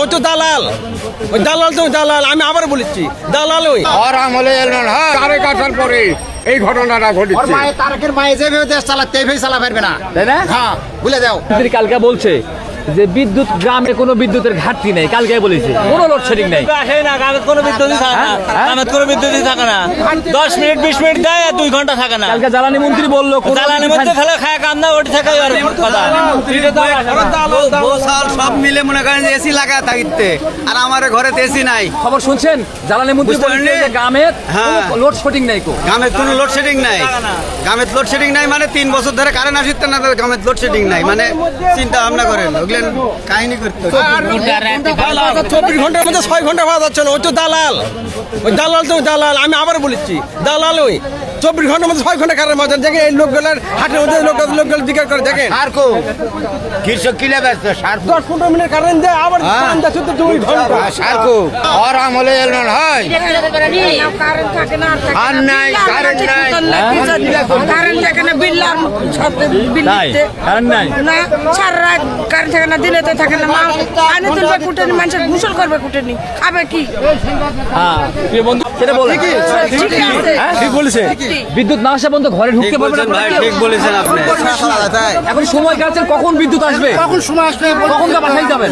ওই তো দালাল, ওই দালাল তো দালাল। আমি আবার বলেছি দালাল ওই আর আমলে এলেন তারে কাটার পরে এই ঘটনাটা ঘটেছে। তারেকের মায়ে যেভাবে দেশ চালাতে এইভাবে চালা পারবে না, তাই না? হ্যাঁ, ভুলে যাও। কালকে বলছে যে বিদ্যুৎ গ্রামে কোনো বিদ্যুতের ঘাটতি নেই, কালকে বলেছে কোনো লোডশেডিং নেই। কোনো বিদ্যুৎই থাকে না, কোনো বিদ্যুৎই থাকে না। 10 মিনিট 20 মিনিট দেয় আর 2 ঘন্টা থাকে না। কালকে জ্বালানি মন্ত্রী বললো জ্বালানি মধ্যে ফেলে খায় কাম না, ওটি থাকে আর কথা। সব মিলে মনে করেন যে এসি লাগা থাকিতে, আর আমার ঘরে এসি নাই। খবর শুনছেন? জ্বালানি মন্ত্রী বলছে যে গ্রামে লোডশেডিং নেই। গ্রামে কোনো লোডশেডিং নাই, গ্রামে লোডশেডিং নাই মানে 3 বছর ধরে কারেন্ট আসিতে না, গ্রামে লোডশেডিং নাই মানে চিন্তা ভাবনা করেন কাহিনী করতে। 24 ঘন্টার মধ্যে 6 ঘন্টা পাওয়া যাচ্ছে না, ওই তো দালাল, ওই দালাল তো দালাল। আমি আবার বলেছি দালাল ওই 24 ঘন্টার মধ্যে 6 ঘন্টা কারেন্ট মধ্যে দেখে এই লোকগুলোর হাটের মধ্যে লোকগুলো জিজ্ঞাসা করে দেখেন সারকো কৃষক কিলে ব্যস্ত, সারকো 10-15 মিনিট কারেন্ট দেয় আবার কারেন্ট যাচ্ছে তো 2 ঘন্টা। সারকো আর আমলে এলেন হয় আর নাই কারেন্ট নাই, কারেন্ট থাকে না, বিল কারেন্ট নাই না, সারা রাত কারেন্ট থাকে না, দিনে তো থাকে না। পানি তুলবে কুটেনি, মানুষের গোসল করবে কুটেনি, খাবে কি? হ্যাঁ প্রিয় বন্ধু, সেটা বলে ঠিক বলেছে। বিদ্যুৎ না আসা পর্যন্ত ঘরে ঢুকতে পারবে না। ঠিক বলেছেন আপনি। এখন সময় কাটছেন কখন বিদ্যুৎ আসবে, কখন সময় আসবে, কখন বাসায় যাবেন।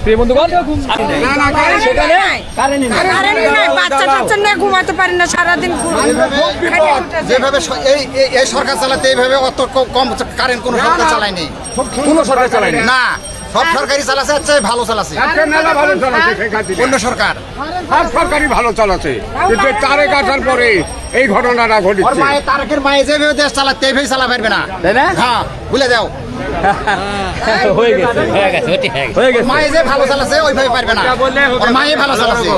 প্রিয় বন্ধুগণ, কারেন্ট নাই, বাচ্চা টাচ্চা নিয়ে ঘুমাতে পারি না সারাদিন। যেভাবে এই সরকার চালাতে এইভাবে অত কম কারেন্ট কোনো সরকার চালায়নি, কোন সরকার চালায় না। সব সরকারি চালাচ্ছে, আচ্ছা ভালো চালাচ্ছে, অন্য সরকার সব সরকারি ভালো চালাচ্ছে, কিন্তু তারে কাটার পরে এই ঘটনাটা ঘটেছে। তারেকের মায়ে যেভাবে দেশ চালাতে এইভাবে চালা পারবে না, তাই না? হ্যাঁ, ভুলে যাও। হয়ে গেছে মায়ে যে ভালো চালাচ্ছে ওইভাবে পারবে না, মায়ে ভালো চালাচ্ছে।